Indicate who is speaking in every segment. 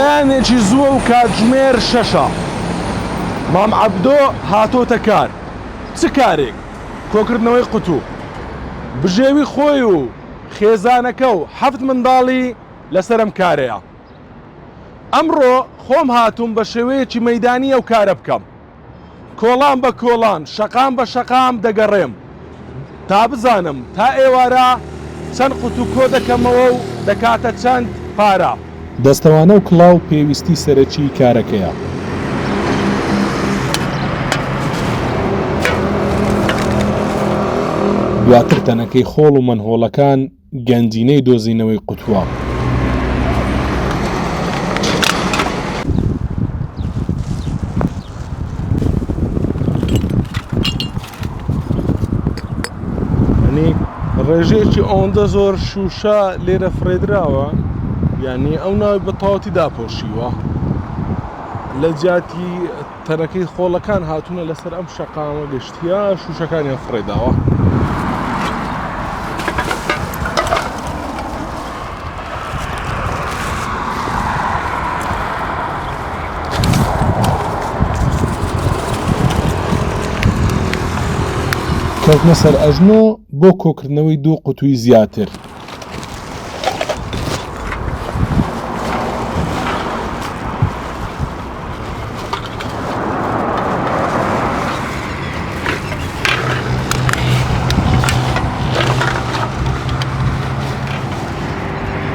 Speaker 1: بەیانێکی زووە و کاتژمێر 6. مام عەبدۆ هاتۆتە کار. چ کارێک؟ کۆکردنەوەی قوتوو. بژێوی خۆی و خێزانەکە و 7 منداڵی لەسەرم کارەیە. ئەمڕۆ خۆم هاتووم بە شێوەیەکی مەیدانی ئەو کارە بکەم. کۆڵان بە کۆڵان، شەقام بە شەقام دەگەڕێم تا بزانم تا ئێوارە چەند قوت و کۆ دەکەمەوە و دەکاتە چەند پارە.
Speaker 2: دەستەوانە و کڵاو پێویستی سەرەکی کارەکەیە. دواتر تەنەکەی خۆڵ و مەنهۆڵەکان گەنجینەی دۆزینەوەی قوتووە.
Speaker 1: ڕێژەیەکی ئەوەندە زۆر شوشە لێرە فرێدراوە، یعنی ئەو ناوی بە تەواوەتی داپۆشیوە. لە جیاتی تەنەکەی خۆڵەکان هاتوونە لەسەر ئەم شەقامە گەشتیە شوشەکانیان فرێداوە.
Speaker 2: کەوتنە سەر ئەژنۆ بۆ کۆکردنەوەی 2 قوتووی زیاتر.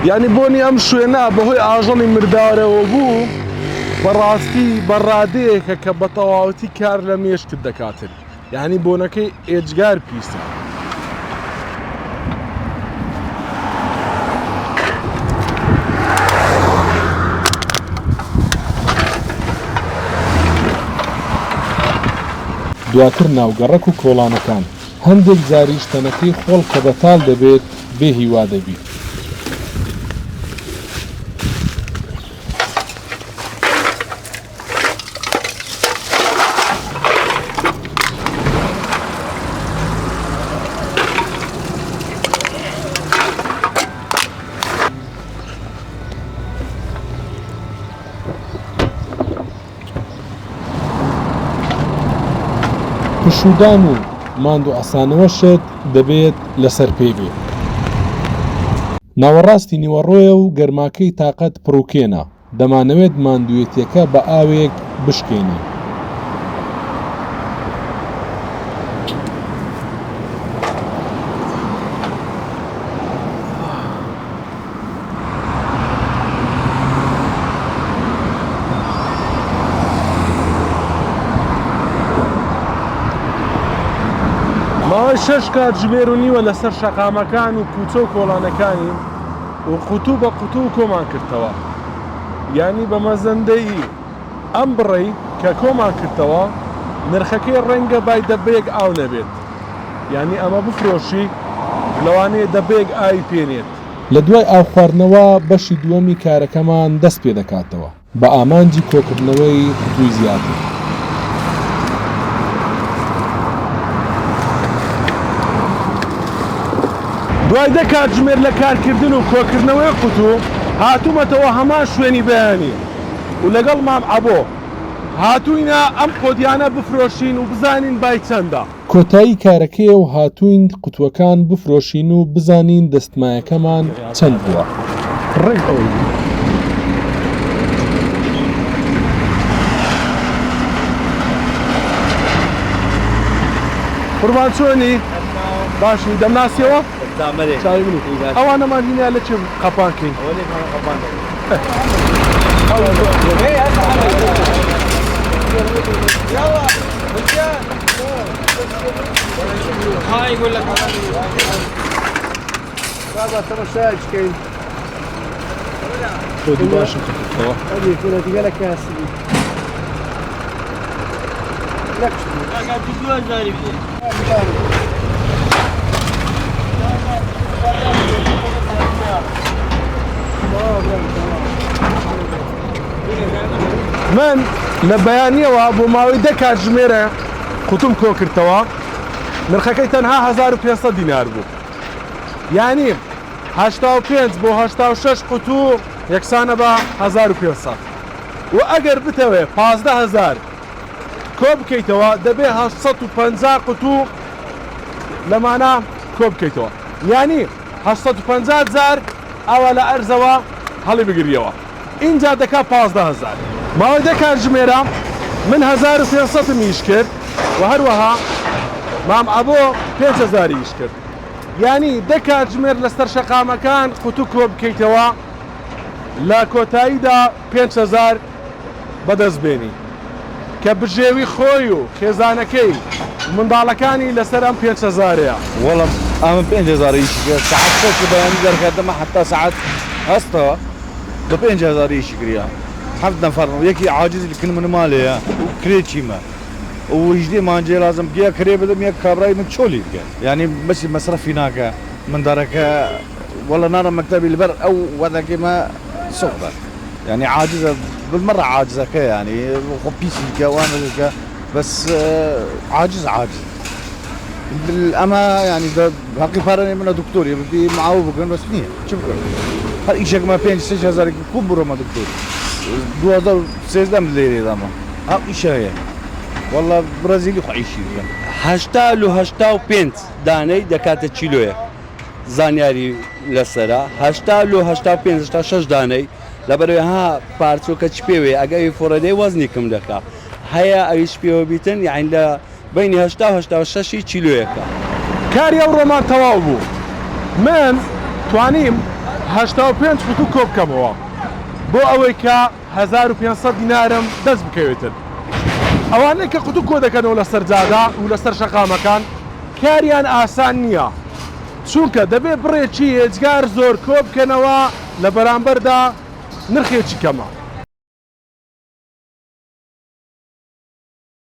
Speaker 1: یعنی بۆنی ئەم شوێنە بەهۆی ئاژەڵی مردارەوە بوو، بەڕاستی بەڕادەیەکە کە بە تەواوەتی کار لە مێشکت دەکاتن. یعنی بۆنەکەی ئێجگار پیسە.
Speaker 2: دواتر ناوگەڕەک و کۆڵانەکان هەندێک جاریش تەنەکەی خۆڵ کە بەتاڵ دەبێت بێ هیوا دەبیت. پشودان و ماند و ئەسانەوەشت دەبێت لەسەر پێ بێت. ناوەڕاستی نیوەڕۆیە و گەرماکەی تاقەت پڕووکێنە. دەمانەوێت ماندوێتیەکە بە ئاوێک بشکێنی.
Speaker 1: ماوەی 6 کاتژمێر و نیوە لەسەر شەقامەکان و کوچە و کۆڵانەکانی و قوتوو بە قوتوو کۆمان کردەوە. یعنی بە مەزەندەی ئەم بڕێی کە کۆمان کردەوە نرخەکەی ڕەنگە بای دەبەیەک ئاو نەبێت. یعنی ئەمە بفرۆشی لەوانەیە دەبەیەک ئاوی پێنێت.
Speaker 2: لە دوای ئاو خواردنەوە بەشی دووەمی کارەکەمان دەست پێ دەکاتەوە بە ئامانجی کۆکردنەوەی قوتووی زیاتر.
Speaker 1: دوای 10 کاتژمێر لە کارکردن و کۆکردنەوەی قوتوو هاتوومەتەوە هەمان شوێنی بەیانی و لەگەڵ مام عەبۆ هاتووینە ئەم قۆدیانە بفرۆشین و بزانین بای چەندە.
Speaker 2: کۆتایی کارەکەیە و هاتووین قوتوەکان بفرۆشین و بزانین دەستمایەکەمان چەند بووە.
Speaker 1: ڕێک ئەوی قوربان چۆنی؟ باشی دەمناسیەوە؟ چاوی بنی ئەوانەمان هینە لە چ قەپانکەین؟
Speaker 3: يقول لك
Speaker 4: بابا ترى شايف كاين
Speaker 1: خذي باشا
Speaker 4: هذه كلها تقالك يا سيدي لك
Speaker 3: قاعد تقول جاري
Speaker 1: من لە بەیانیەوە بۆ ماوەی 10 کاتژمێرە قوتوم کۆ کردەوە نرخەکەی تەنها 1500 دینار بوو. یعنی 85 بۆ 86 قوتوو یەکسانە بە 1500 و ئەگەر بتەوێ 15000 کۆ بکەیتەوە دەبێ 850 قوتو لەمانە کۆ بکەیتەوە ینی 850,000 ئەوە لە ئەرزەوە هەڵی بگریەوە اینجا دەکا 15000 ماوەی دەکاتژمێرە من 1500 میش کرد و هەروەها مام ئەبۆ 5000 ئیش کرد ینی دەکاتژمێر لەسەر شەقامەکان قوتو کۆ بکەیتەوە لە کۆتاییدا 5000 بەدەست بێنی کە بژێوی خۆی و خێزانەکەی منداڵەکانی لەسەر ئەم 500,000ەیە
Speaker 3: والله أنا بإنجاز ريش ساعات فوق بياني دركات ما حتى ساعات أسطى بإنجاز ريش كريا حفظنا فرنا يكي عاجز الكل من مالي وكريتشي ما وجدي ما نجي لازم بيا كريه بدم يا كابراي من شولي يعني بس مصرف هناك من درك والله نار مكتبي البر أو وذاك ما صغر يعني عاجزة بالمرة عاجزة كا يعني وبيسي كا وانا كا بس عاجز بالأما يعني باقي فارني من دكتور بدي معه بكون بس نية شوف هر إيشك ما بين 6,000 كم برو ما دكتور 2013 ليري داما ها إيش هي والله برازيلي خايشي
Speaker 5: 85 دانەی دەکاتە چیلۆیە زانیاری لەسرە 85 دانەی لەبەرەوەی ها پارچۆکە چ پێوێ ئەگەوی فۆرەدەی وەزنی کەم دەکا هەیە ئەویش پێوە بیتن یعنی لە بینی 86 چیلۆیەکە
Speaker 1: کاری ئەو ڕۆمان تەواو بوو من توانیم 85 قوتو کۆ بکەمەوە بۆ ئەوەی کە 1500 دینارم دەست بکەوێتن ئەوانەی کە قوتو کۆ دەکەنەوە لەسەر جادا و لەسەر شەقامەکان کاریان ئاسان نییە چونکە دەبێت بڕێکی هێجگار زۆر کۆ بکەنەوە لە بەرامبەردا نرخێکی کەمە